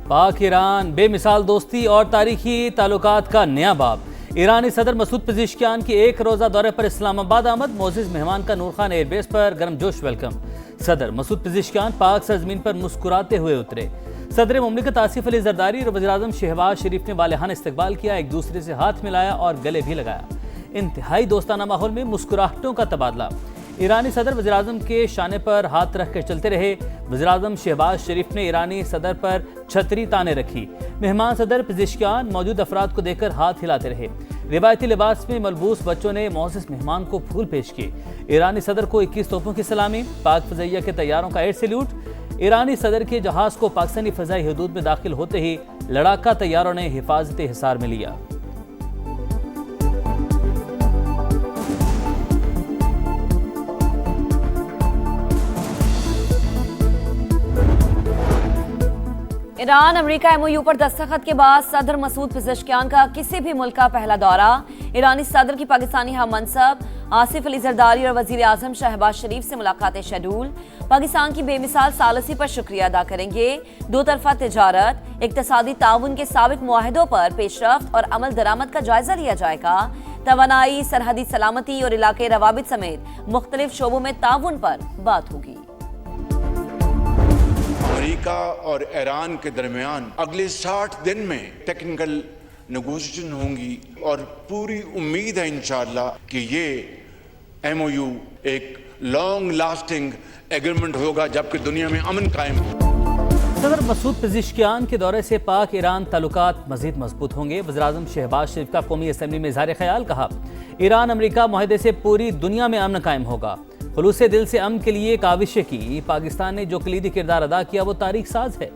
पाक ईरान बेमिसाल दोस्ती और तारीखी ताल्लुकात का नया बाब। ईरानी सदर मसूद पेज़ेश्कियान की एक रोज़ा दौरे पर इस्लामाबाद आमद। मोअज़्ज़िज़ मेहमान का नूर खान एयरबेस पर गर्मजोश वेलकम। सदर मसूद पेज़ेश्कियान पाक सरजमीन पर मुस्कुराते हुए उतरे। सदर मुमलिकत आसिफ अली जरदारी और वज़ीर-ए-आज़म शहबाज शरीफ ने वालिहाना इस्तकबाल किया, एक दूसरे से हाथ मिलाया और गले भी लगाया। इंतहाई दोस्ताना माहौल में मुस्कुराहटों का तबादला। ईरानी सदर वज़ीर-ए-आज़म के शाने पर हाथ रख कर चलते रहे। वज़ीर-ए-आज़म शहबाज शरीफ ने ईरानी सदर पर छतरी ताने रखी। मेहमान सदर पेज़ेश्कियान मौजूद अफराद को देखकर हाथ हिलाते रहे। रिवायती लिबास में मलबूस बच्चों ने मोअज़्ज़िज़ मेहमान को फूल पेश किए। ईरानी सदर को 21 तोपों की सलामी। पाक फ़ज़ाइया के तैयारों का एयर सैल्यूट। ईरानी सदर के जहाज़ को पाकिस्तानी फ़ज़ाई हदूद में दाखिल होते ही लड़ाका तैयारों ने हिफाजत हिसार में लिया। ईरान अमेरिका MOU पर दस्तखत के बाद सदर मसूद पेज़ेश्कियान का किसी भी मुल्क का पहला दौरा। ईरानी सदर की पाकिस्तानी हम मनसब आसिफ अली जरदारी और वज़ीर-ए-आज़म शहबाज शरीफ से मुलाकातें शेड्यूल। पाकिस्तान की बेमिसाल सालसी पर शुक्रिया अदा करेंगे। दो तरफा तिजारत, इक़्तिसादी ताउन के साबिक मुआहदों पर पेशरफ्त और अमल दरामद का जायजा लिया जाएगा। तवानाई, सरहदी सलामती और इलाके रवाबित समेत मुख्तलिफ शोबों में ताउन पर बात होगी। अमेरिका और ईरान के दरमियान अगले 60 दिन में टेक्निकल नेगोशिएशन होंगी और पूरी उम्मीद है इंशाअल्लाह कि ये MOU एक लॉन्ग लास्टिंग एग्रीमेंट होगा जबकि दुनिया में अमन कायम हो। सदर मसूद पेज़ेश्कियान के दौरे से पाक ईरान ताल्लुकात मजीद मजबूत होंगे। वज़ीर-ए-आज़म शहबाज शरीफ का कौमी असम्बली में इज़हार ख्याल। कहा, ईरान अमेरिका मुआहदे से पूरी दुनिया में अमन कायम होगा। खुलूसे दिल से अमन के लिए काविशें की। पाकिस्तान ने जो कलीदी किरदार अदा किया वो तारीख साज है।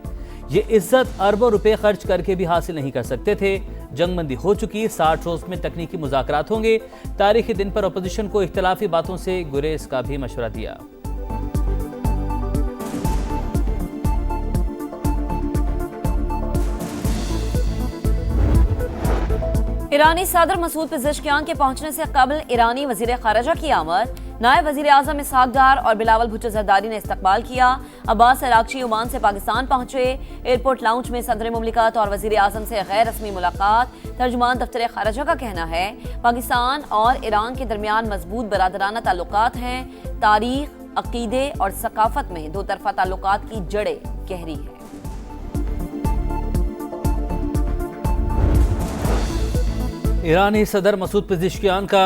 ये इज्जत अरबों रुपए खर्च करके भी हासिल नहीं कर सकते थे। जंगबंदी हो चुकी, 60 रोज में तकनीकी मुज़ाकरात होंगे। तारीखी दिन पर अपोजिशन को इख्तिलाफी बातों से गुरेज का भी मशवरा दिया। ईरानी सदर मसूद पेज़ेश्कियान के पहुंचने से कबल ईरानी वज़ीर ख़ारिजा की आमद। नायब वज़ीर-ए-आज़म इसहाक डार और बिलावल भुट्टो ज़रदारी ने इस्तकबाल किया। अब्बास अरागची ओमान से पाकिस्तान पहुंचे। एयरपोर्ट लाउंज में सदर मुमलिकत और वज़ीर-ए-आज़म से गैर रस्मी मुलाकात। तर्जुमान दफ्तर ख़ारिजा का कहना है, पाकिस्तान और ईरान के दरमियान मजबूत बरादराना ताल्लुकात हैं। तारीख, अक़ीदे और सकाफत में दो तरफा ताल्लुकात की जड़ें गहरी है। ईरानी सदर मसूद पेज़ेश्कियान का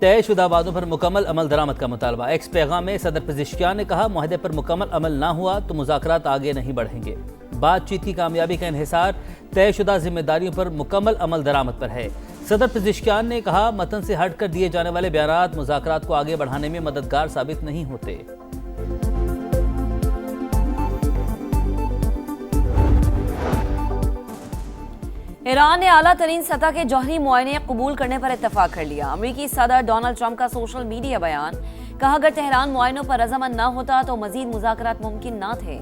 तयशुदा वादों पर मुकम्मल अमल दरामद का मुतालबा। एक्स पैगाम में सदर पेज़ेश्कियान ने कहा, मुआहदे पर मुकम्मल अमल ना हुआ तो मुज़ाकरात आगे नहीं बढ़ेंगे। बातचीत की कामयाबी का इन्हिसार तयशुदा जिम्मेदारियों पर मुकम्मल अमल दरामद पर है। सदर पेज़ेश्कियान ने कहा, मतन से हट कर दिए जाने वाले बयानात मुज़ाकरात को आगे बढ़ाने में मददगार साबित नहीं होते। ईरान ने आला तरीन सतह के जौहरी मुआयने कबूल करने पर इत्तफाक कर लिया। अमेरिकी सदर डोनाल्ड ट्रंप का सोशल मीडिया बयान। कहा, अगर तेहरान मुआयनों पर रजामंद न होता तो मजीद मुज़ाकरात मुमकिन न थे।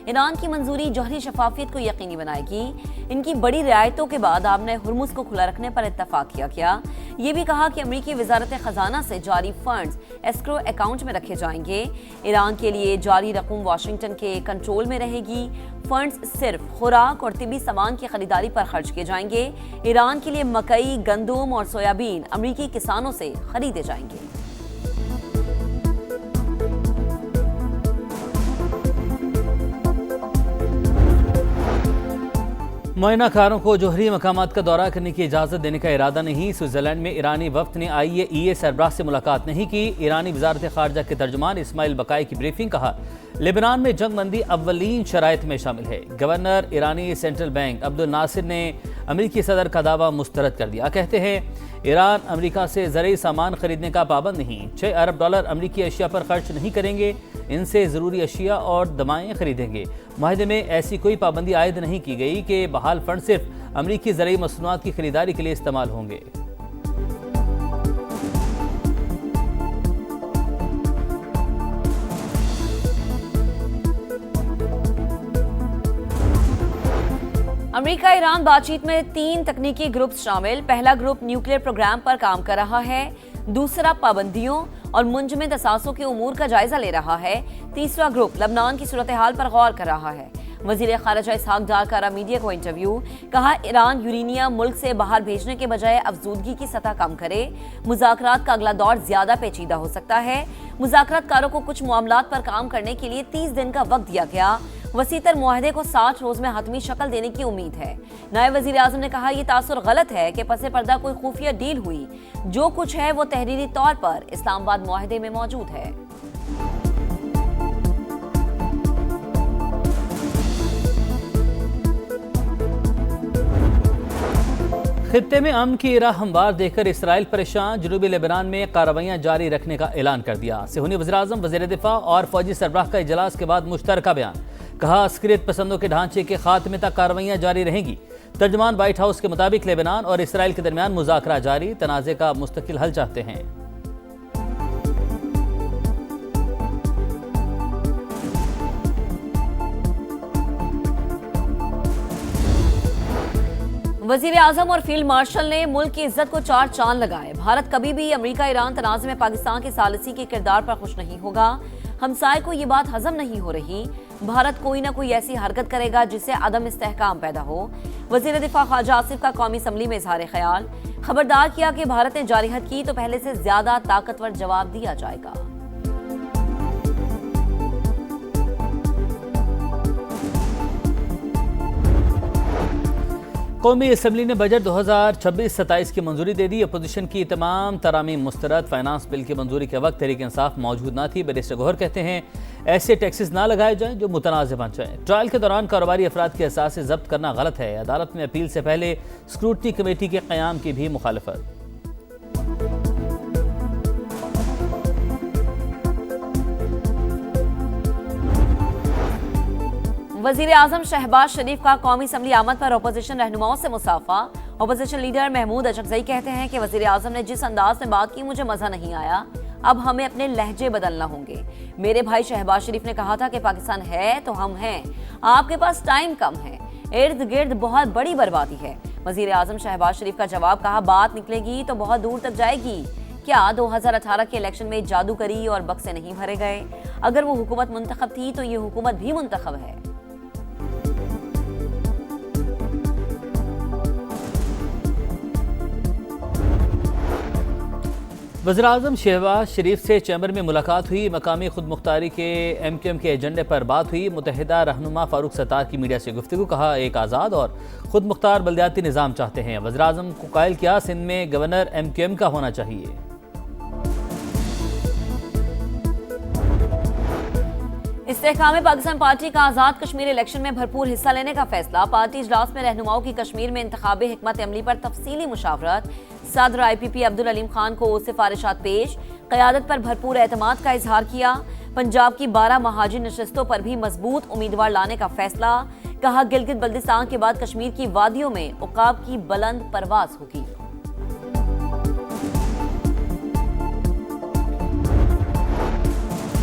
ईरान की मंजूरी जौहरी शफाफियत को यकीनी बनाएगी। इनकी बड़ी रियायतों के बाद आपने हुर्मुज को खुला रखने पर इत्तफाक किया। ये भी कहा कि अमेरिकी वजारत खजाना से जारी फंड्स एस्क्रो अकाउंट में रखे जाएंगे। ईरान के लिए जारी रकूम वाशिंगटन के कंट्रोल में रहेगी। फंड्स सिर्फ खुराक और तिबी सामान की खरीदारी पर खर्च किए जाएंगे। ईरान के लिए मकई, गंदम और सोयाबीन अमेरिकी किसानों से खरीदे जाएंगे। मुआयनाकारों को जौहरी मकामात का दौरा करने की इजाज़त देने का इरादा नहीं। स्विट्ज़रलैंड में ईरानी वफ्द ने IAEA सरबराह से मुलाकात नहीं की। ईरानी वज़ारत ख़ारिजा के तर्जुमान इस्माइल बकाई की ब्रीफिंग। कहा, लेबनान में जंगबंदी अव्वलीन शराइत में शामिल है। गवर्नर ईरानी सेंट्रल बैंक अब्दुल नासिर ने अमेरिकी सदर का दावा मुस्तरद कर दिया। कहते हैं, ईरान अमेरिका से ज़रूरी सामान खरीदने का पाबंद नहीं। $6 अरब अमेरिकी अशिया पर खर्च नहीं करेंगे। इनसे ज़रूरी अशिया और दवाएँ खरीदेंगे। माहिदे में ऐसी कोई पाबंदी आयद नहीं की गई कि बहाल फंड सिर्फ अमेरिकी ज़रूरी मसनूआत की खरीदारी के लिए इस्तेमाल होंगे। अमेरिका ईरान बातचीत में 3 तकनीकी ग्रुप शामिल। पहला ग्रुप न्यूक्लियर प्रोग्राम पर काम कर रहा है। दूसरा पाबंदियों और मुंजमद असासों के उमूर का जायजा ले रहा है। तीसरा ग्रुप लबनान की सूरत हाल पर गौर कर रहा है। वजीर खारजा इसहाक डार का मीडिया को इंटरव्यू, कहा ईरान यूरेनियम मुल्क से बाहर भेजने के बजाय अफजूदगी की सतह कम करे। मुज़ाकरात का अगला दौर ज्यादा पेचीदा हो सकता है। मुज़ाकरातकारों को कुछ मामलात पर काम करने के लिए 30 दिन का वक्त दिया गया। वसीतर मुआहदे को 60 रोज में हतमी शक्ल देने की उम्मीद है। नायब वजीर आजम ने कहा, यह तासुर गलत है कि पसे पर्दा कोई खुफिया डील हुई। जो कुछ है वो तहरीरी तौर पर इस्लामाबाद मुआहदे में मौजूद है। खित्ते में अमन की राह हमवार देखकर इसराइल परेशान, जनूबी लेबनान में कार्रवाइयां जारी रखने का ऐलान कर दिया। सेहूनी वज़ीर-ए-आज़म, वज़ीर दिफा और फौजी सरबराह का इजलास के बाद मुश्तरका बयान, कहा अस्करियत पसंदों के ढांचे के खात्मे तक कार्रवाइयां जारी रहेंगी। तर्जमान व्हाइट हाउस के मुताबिक लेबनान और इसराइल के दरमियान मुज़ाकरा जारी, तनाज़े का मुस्तकिल हल चाहते हैं। वजीर आजम और फील्ड मार्शल ने मुल्क की इज्जत को 4 चांद लगाए। भारत कभी भी अमेरिका ईरान तनाज़े में पाकिस्तान के सालिसी के किरदार पर खुश नहीं होगा। हमसाये को ये बात हजम नहीं हो रही। भारत कोई ना कोई ऐसी हरकत करेगा जिससे अदम इस्तेहकाम पैदा हो। वजीर दिफा ख्वाजा आसिफ का कौमी असम्बली में इजहार ख्याल, खबरदार किया कि भारत ने जारी हद की तो पहले से ज्यादा ताकतवर जवाब दिया जाएगा। कौमी असम्बली ने बजट 2026-27 की मंजूरी दे दी। अपोजिशन की तमाम तरामीम मुस्तरद। फाइनेंस बिल की मंजूरी के वक्त तहरीक इंसाफ मौजूद न थी। बैरिस्टर गौहर कहते हैं ऐसे टैक्सेस ना लगाए जाएं जो मुतनाज़ बन जाएं। ट्रायल के दौरान कारोबारी अफराद के असासे जब्त करना गलत है। अदालत में अपील से पहले स्क्रूटनी कमेटी के क़याम की भी मुखालफत। वजीर आजम शहबाज शरीफ का कौमी असम्बली आमद पर अपोजिशन रहनुमाओं से मुसाफा। अपोजिशन लीडर महमूद अचकजई कहते हैं कि वजीर आजम ने जिस अंदाज में बात की मुझे मजा नहीं आया। अब हमें अपने लहजे बदलना होंगे। मेरे भाई शहबाज शरीफ ने कहा था कि पाकिस्तान है तो हम हैं, आपके पास टाइम कम है, इर्द गिर्द बहुत बड़ी बर्बादी है। वजीर आजम शहबाज शरीफ का जवाब, कहा बात निकलेगी तो बहुत दूर तक जाएगी। क्या 2018 के इलेक्शन में जादूगरी और बक्से नहीं भरे गए? अगर वो हुकूमत मुंतखब थी तो ये हुकूमत भी मुंतखब है। वज़ीर-ए-आज़म शहबाज शरीफ से चैम्बर में मुलाकात हुई। मकामी खुद मुख्तारी के MQM के एजेंडे पर बात हुई। मुतहदा रहनुमा फारूक सत्तार की मीडिया से गुफ्तगू, कहा एक आज़ाद और खुद मुख्तार बल्दियाती निज़ाम चाहते हैं। वज़ीर-ए-आज़म को कायल किया सिंध में गवर्नर MQM का होना चाहिए। इस्तेहकाम पाकिस्तान पार्टी का आज़ाद कश्मीर इलेक्शन में भरपूर हिस्सा लेने का फैसला। पार्टी इजलास में रहनुमाओं की कश्मीर में इंतखाबी हिकमत अमली पर तफसीली मुशावरत। सदर IPP अब्दुल अलीम खान को सिफारिशात पेश, क़यादत पर भरपूर एतमाद का इजहार किया। पंजाब की 12 महाजिर नशस्तों पर भी मजबूत उम्मीदवार लाने का फैसला। कहा गिलगित बल्दिस्तान के बाद कश्मीर की वादियों में उकाब की बुलंद परवाज होगी।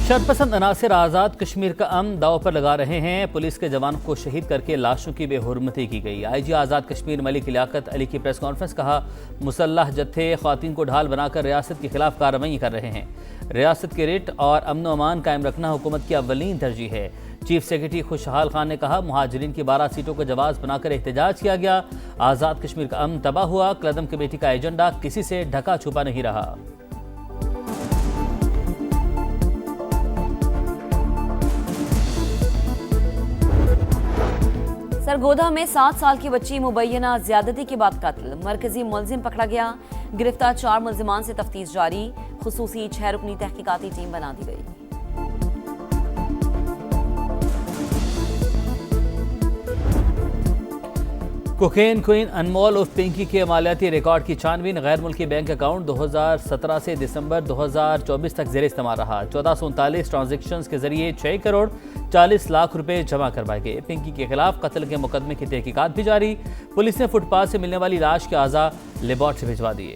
शरपसंद अनासिर आज़ाद कश्मीर का अमन दाव पर लगा रहे हैं। पुलिस के जवानों को शहीद करके लाशों की बेहुरमती की गई। IG आज़ाद कश्मीर मलिक लियाकत अली की प्रेस कॉन्फ्रेंस, कहा मुसल्लह जत्थे ख़वातीन को ढाल बनाकर रियासत के खिलाफ कार्रवाई कर रहे हैं। रियासत के रिट और अमन व अमान कायम रखना हुकूमत की अव्वलीन तरजीह है। चीफ सेक्रेटरी खुशहाल खान ने कहा मुहाजिरीन की 12 सीटों को जवाब बनाकर एहतजाज किया गया। आज़ाद कश्मीर का अमन तबाह हुआ। कदम कमेटी का एजेंडा किसी से ढका छुपा नहीं रहा। सरगोधा में 7 साल की बच्ची मुबैना ज्यादती के बाद कत्ल। मरकजी मुलजिम पकड़ा गया। गिरफ्तार 4 मुलजिमान से तफ्तीश जारी। खुसूसी 6 रुकनी तहकीकाती टीम बना दी गई। कोकेन क्वीन अनमोल उर्फ पिंकी के मालियाती रिकॉर्ड की छानबीन। गैर मुल्की बैंक अकाउंट 2017 से दिसंबर 2024 तक जेर इस्तेमाल रहा। 1439 ट्रांजेक्शन्स के जरिए 6 करोड़ 40 लाख रुपए जमा करवाए गए। पिंकी के खिलाफ कत्ल के मुकदमे की तहकीकात भी जारी। पुलिस ने फुटपाथ से मिलने वाली लाश के आज़ा लेबॉर्ट्री भिजवा दिए।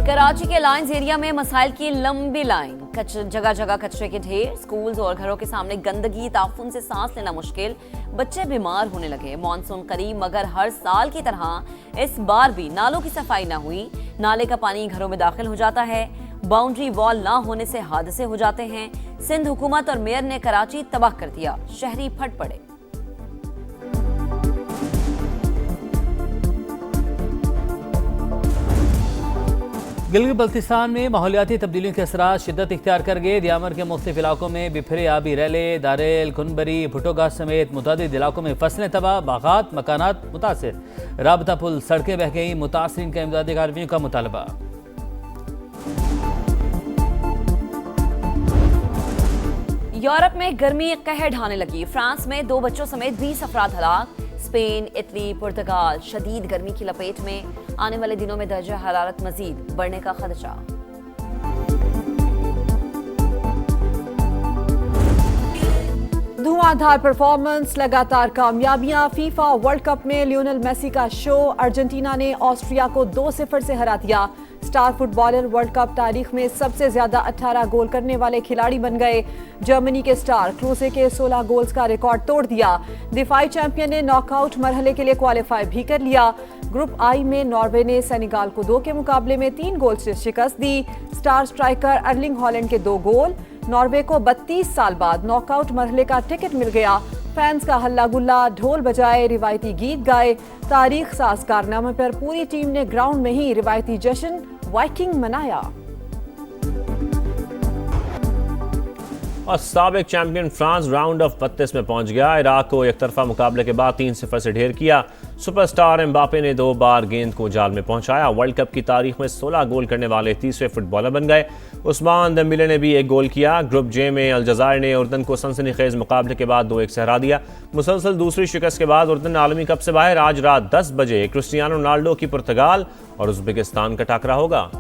कराची के लाइंस एरिया में मसाइल की लंबी लाइन। जगह जगह कचरे के ढेर। स्कूल्स और घरों के सामने गंदगी, ताफुन से सांस लेना मुश्किल। बच्चे बीमार होने लगे। मॉनसून करीब, मगर हर साल की तरह इस बार भी नालों की सफाई न हुई। नाले का पानी घरों में दाखिल हो जाता है। बाउंड्री वॉल ना होने से हादसे हो जाते हैं। सिंध हुकूमत और मेयर ने कराची तबाह कर दिया, शहरी फट पड़े। गिलगित बल्तिस्तान में माहौलियाती तब्दीलियों के असरात शिद्दत इख्तियार कर गए। दियामर के मुख्तलिफ इलाकों में बिफरे आबी रैले, दारेल, कुनबरी, भुट्टोगाह समेत मुतअद्दिद इलाकों में फसलें तबाह, बागात मकानात मुतासिर, राबता पुल सड़कें बह गई। मुतासरीन का इमदादी कार्रवाइयों का मुतालबा। यूरोप में गर्मी कहर ढाने लगी। फ्रांस में 2 बच्चों समेत 20 अफराद हलाक। स्पेन, इटली, पुर्तगाल शदीद गर्मी की लपेट में। आने वाले दिनों में दर्जा हरारत मजीद बढ़ने का खदशा। धुआंधार परफॉर्मेंस, लगातार कामयाबियां। फीफा वर्ल्ड कप में लियोनेल मेसी का शो। अर्जेंटीना ने ऑस्ट्रिया को 2-0 से हरा दिया। स्टार फुटबॉलर वर्ल्ड कप तारीख में सबसे ज्यादा 18 गोल करने वाले खिलाड़ी बन गए। जर्मनी के स्टार क्लोसे के 16 गोल्स का रिकॉर्ड तोड़ दिया। दिफाई चैंपियन ने नॉकआउट मरहले के लिए क्वालिफाई भी कर लिया। ग्रुप आई में नॉर्वे ने सेनेगाल को 2 के मुकाबले में 3 गोल से शिकस्त दी। स्टार स्ट्राइकर अर्लिंग हॉलैंड के 2 गोल। नॉर्वे को 32 साल बाद नॉकआउट मरहले का टिकट मिल गया। फैंस का हल्ला गुल्ला, ढोल बजाए, रिवायती गीत गाए। तारीख साज कारनामे पर पूरी टीम ने ग्राउंड में ही रिवायती जश्न वाइकिंग मनाया। और साबिक चैंपियन फ्रांस राउंड ऑफ 32 में पहुंच गया। इराक को एकतरफा मुकाबले के बाद 3-0 से ढेर किया। सुपरस्टार एम्बापे ने 2 बार गेंद को जाल में पहुंचाया। वर्ल्ड कप की तारीख में 16 गोल करने वाले 30वें फुटबॉलर बन गए। उस्मान देम्बेले ने भी 1 गोल किया। ग्रुप जे में अलजायर ने उर्दन को सनसनीखेज मुकाबले के बाद 2-1 से हरा दिया। मुसलसल दूसरी शिकस्त के बाद उर्दन आलमी कप से बाहर। आज रात 10 बजे क्रिस्टियानो रोनाल्डो की पुर्तगाल और उज़्बेकिस्तान का टकरा होगा।